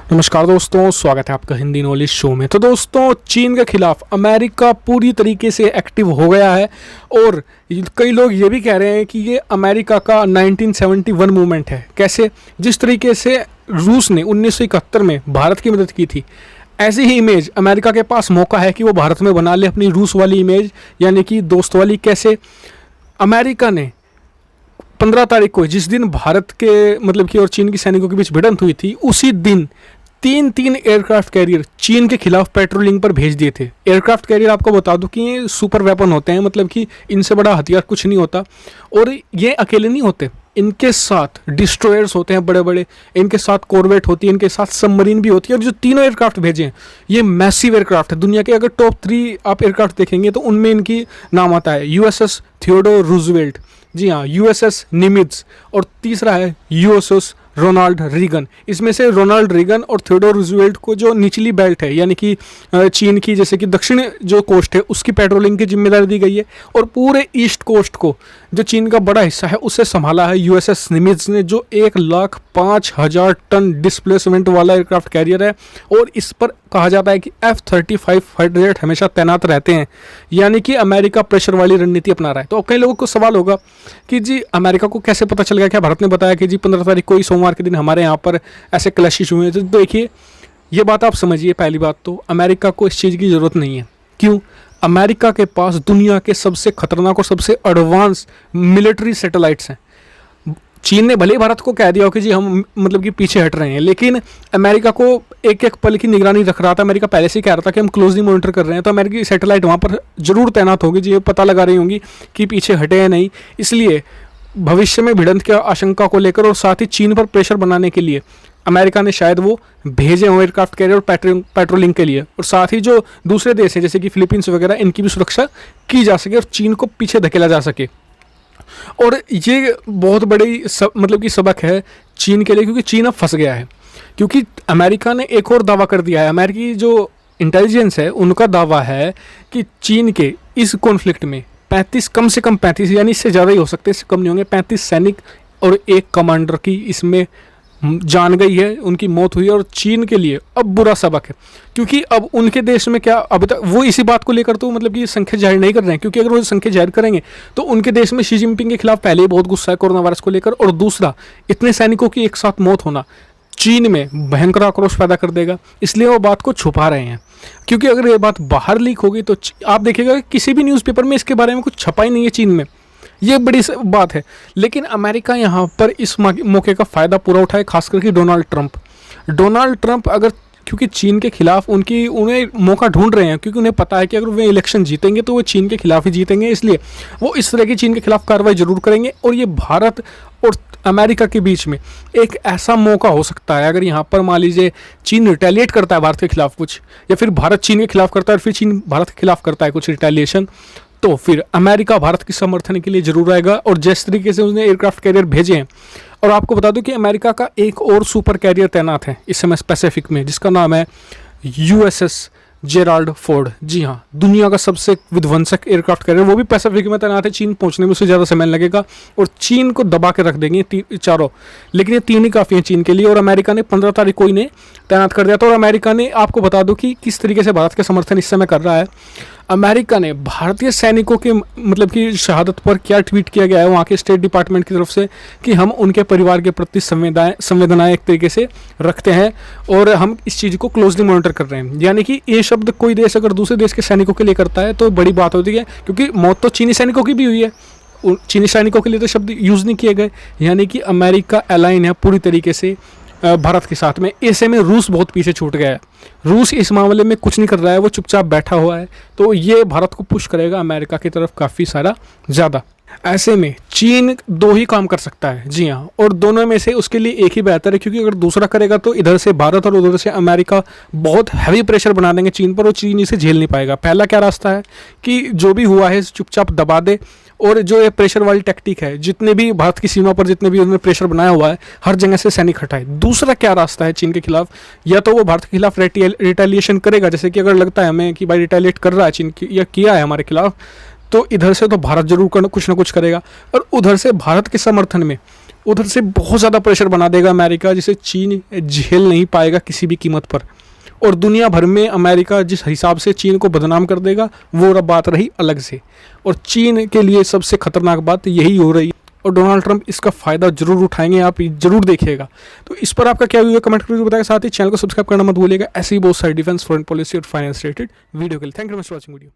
नमस्कार दोस्तों, स्वागत है आपका हिंदी नॉलेज शो में। तो दोस्तों, चीन के खिलाफ अमेरिका पूरी तरीके से एक्टिव हो गया है और कई लोग ये भी कह रहे हैं कि ये अमेरिका का 1971 मूवमेंट है। कैसे? जिस तरीके से रूस ने 1971 में भारत की मदद की थी, ऐसी ही इमेज अमेरिका के पास मौका है कि वो भारत में बना ले अपनी रूस वाली इमेज, यानी कि दोस्त वाली। कैसे? अमेरिका ने 15 तारीख को, जिस दिन भारत के मतलब कि और चीन की सैनिकों के बीच भिड़ंत हुई थी, उसी दिन तीन एयरक्राफ्ट कैरियर चीन के खिलाफ पेट्रोलिंग पर भेज दिए थे। एयरक्राफ्ट कैरियर आपको बता दूं कि ये सुपर वेपन होते हैं, मतलब कि इनसे बड़ा हथियार कुछ नहीं होता। और ये अकेले नहीं होते, इनके साथ डिस्ट्रॉयर्स होते हैं बड़े बड़े, इनके साथ कॉर्वेट होती है, इनके साथ सबमरीन भी होती है। और जो तीनों एयरक्राफ्ट भेजे हैं ये मैसिव एयरक्राफ्ट है। दुनिया के अगर टॉप 3 आप एयरक्राफ्ट देखेंगे तो उनमें इनकी नाम आता है यूएसएस थियोडोर रूजवेल्ट, जी हाँ, यूएसएस निमित्ज, और तीसरा है यूएसएस रोनाल्ड रीगन। इसमें से रोनाल्ड रीगन और थियोडोर रूजवेल्ट को जो निचली बेल्ट है, यानी कि चीन की जैसे कि दक्षिण जो कोस्ट है, उसकी पेट्रोलिंग की जिम्मेदारी दी गई है। और पूरे ईस्ट कोस्ट को, जो चीन का बड़ा हिस्सा है, उसे संभाला है यूएसएस निमित्ज ने, जो 1,05,000 टन डिस्प्लेसमेंट वाला एयरक्राफ्ट कैरियर है। और इस पर कहा जाता है कि F-35 फाइटर जेट हमेशा तैनात रहते हैं, यानी कि अमेरिका प्रेशर वाली रणनीति अपना रहा है। तो कई लोगों को सवाल होगा कि जी अमेरिका को कैसे पता चल गया? क्या भारत ने बताया कि जी 15 तारीख को ही, सोमवार के दिन, हमारे यहाँ पर ऐसे क्लैशेस हुए हैं? तो देखिए, ये बात आप समझिए। पहली बात तो अमेरिका को इस चीज़ की ज़रूरत नहीं है। क्यों? अमेरिका के पास दुनिया के सबसे खतरनाक और सबसे एडवांस मिलिट्री सैटेलाइट्स हैं। चीन ने भले ही भारत को कह दिया हो कि जी हम मतलब कि पीछे हट रहे हैं, लेकिन अमेरिका को एक एक पल की निगरानी रख रहा था। अमेरिका पहले से ही कह रहा था कि हम क्लोजली मॉनिटर कर रहे हैं, तो अमेरिकी सैटेलाइट वहाँ पर जरूर तैनात होगी, जी ये पता लगा रही होंगी कि पीछे हटे हैं नहीं। इसलिए भविष्य में भिड़ंत की आशंका को लेकर और साथ ही चीन पर प्रेशर बनाने के लिए अमेरिका ने शायद वो भेजे हों एयरक्राफ्ट कैरियर पेट्रोलिंग के लिए। और साथ ही जो दूसरे देश हैं जैसे कि फिलीपींस वगैरह, इनकी भी सुरक्षा की जा सके और चीन को पीछे धकेला जा सके। और ये बहुत बड़ी मतलब कि सबक है चीन के लिए, क्योंकि चीन अब फंस गया है। क्योंकि अमेरिका ने एक और दावा कर दिया है, अमेरिकी जो इंटेलिजेंस है उनका दावा है कि चीन के इस कॉन्फ्लिक्ट में 35, कम से कम 35, यानी इससे ज़्यादा ही हो सकते हैं, इससे कम नहीं होंगे, 35 सैनिक और एक कमांडर की इसमें जान गई है, उनकी मौत हुई है। और चीन के लिए अब बुरा सबक है, क्योंकि अब उनके देश में क्या, अभी तक वो इसी बात को लेकर तो मतलब कि संख्या जाहिर नहीं कर रहे हैं, क्योंकि अगर वो संख्या जाहिर करेंगे तो उनके देश में शी जिनपिंग के खिलाफ पहले ही बहुत गुस्सा है कोरोना वायरस को लेकर। और दूसरा, इतने सैनिकों की एक साथ मौत होना चीन में भयंकर आक्रोश पैदा कर देगा, इसलिए वो बात को छुपा रहे हैं। क्योंकि अगर ये बात बाहर लीक होगी तो आप देखिएगा कि किसी भी न्यूज़पेपर में इसके बारे में कुछ छपा ही नहीं है चीन में। ये बड़ी बात है। लेकिन अमेरिका यहाँ पर इस मौके का फ़ायदा पूरा उठाए, खास करके डोनाल्ड ट्रंप अगर, क्योंकि चीन के खिलाफ उन्हें मौका ढूंढ रहे हैं, क्योंकि उन्हें पता है कि अगर वे इलेक्शन जीतेंगे तो वो चीन के खिलाफ ही जीतेंगे, इसलिए वो इस तरह की चीन के खिलाफ कार्रवाई जरूर करेंगे। और ये भारत और अमेरिका के बीच में एक ऐसा मौका हो सकता है, अगर यहाँ पर मान लीजिए चीन रिटेलिएट करता है भारत के खिलाफ कुछ, या फिर भारत चीन के खिलाफ करता है और फिर चीन भारत के खिलाफ करता है कुछ रिटेलिएशन, तो फिर अमेरिका भारत की समर्थन के लिए जरूर आएगा। और जिस तरीके से उसने एयरक्राफ्ट कैरियर भेजे हैं, और आपको बता दूं कि अमेरिका का एक और सुपर कैरियर तैनात है इस समय पैसिफिक में, जिसका नाम है यूएसएस जेराल्ड फोर्ड। जी हाँ, दुनिया का सबसे विध्वंसक एयरक्राफ्ट कैरियर, वो भी पैसिफिक में तैनात है। चीन पहुंचने में उससे ज़्यादा समय लगेगा और चीन को दबा के रख देंगे चारों, लेकिन ये 3 ही काफ़ी हैं चीन के लिए। और अमेरिका ने 15 तारीख को इन्हें तैनात कर दिया था। और अमेरिका ने, आपको बता दूं कि किस तरीके से भारत का समर्थन इस समय कर रहा है। अमेरिका ने भारतीय सैनिकों के मतलब कि शहादत पर क्या ट्वीट किया गया है वहाँ के स्टेट डिपार्टमेंट की तरफ से, कि हम उनके परिवार के प्रति संवेदनाएं एक तरीके से रखते हैं और हम इस चीज़ को क्लोजली मॉनिटर कर रहे हैं। यानी कि ये शब्द कोई देश अगर दूसरे देश के सैनिकों के लिए करता है तो बड़ी बात होती है, क्योंकि मौत तो चीनी सैनिकों की भी हुई है, चीनी सैनिकों के लिए तो शब्द यूज़ नहीं किए गए। यानी कि अमेरिका अलाइन है पूरी तरीके से भारत के साथ में। ऐसे में रूस बहुत पीछे छूट गया है। रूस इस मामले में कुछ नहीं कर रहा है, वो चुपचाप बैठा हुआ है, तो ये भारत को पुश करेगा अमेरिका की तरफ काफ़ी सारा ज़्यादा। ऐसे में चीन 2 ही काम कर सकता है, जी हाँ, और दोनों में से उसके लिए एक ही बेहतर है, क्योंकि अगर दूसरा करेगा तो इधर से भारत और उधर से अमेरिका बहुत हैवी प्रेशर बना देंगे चीन पर, और चीन इसे झेल नहीं पाएगा। पहला क्या रास्ता है कि जो भी हुआ है चुपचाप दबा दे, और जो ये प्रेशर वाली टैक्टिक है, जितने भी भारत की सीमा पर जितने भी उन्होंने प्रेशर बनाया हुआ है, हर जगह से सैनिक हटाए। दूसरा क्या रास्ता है चीन के खिलाफ, या तो वो भारत के खिलाफ रिटेलिएशन करेगा, जैसे कि अगर लगता है हमें कि भाई रिटेलिएट कर रहा है चीन या किया है हमारे खिलाफ, तो इधर से तो भारत जरूर कुछ ना कुछ करेगा, और उधर से भारत के समर्थन में उधर से बहुत ज़्यादा प्रेशर बना देगा अमेरिका, जिसे चीन झेल नहीं पाएगा किसी भी कीमत पर। और दुनिया भर में अमेरिका जिस हिसाब से चीन को बदनाम कर देगा वो बात रही अलग से, और चीन के लिए सबसे खतरनाक बात यही हो रही है, और डोनाल्ड ट्रंप इसका फ़ायदा जरूर उठाएंगे, आप जरूर देखिएगा। तो इस पर आपका क्या व्यू है कमेंट करके बताएगा, साथ ही चैनल को सब्सक्राइब करना मत भूलिएगा ऐसी बहुत सारी डिफेंस, फॉरेन पॉलिसी और फाइनेंस रिलेटेड वीडियो के लिए। Thank you for watching video.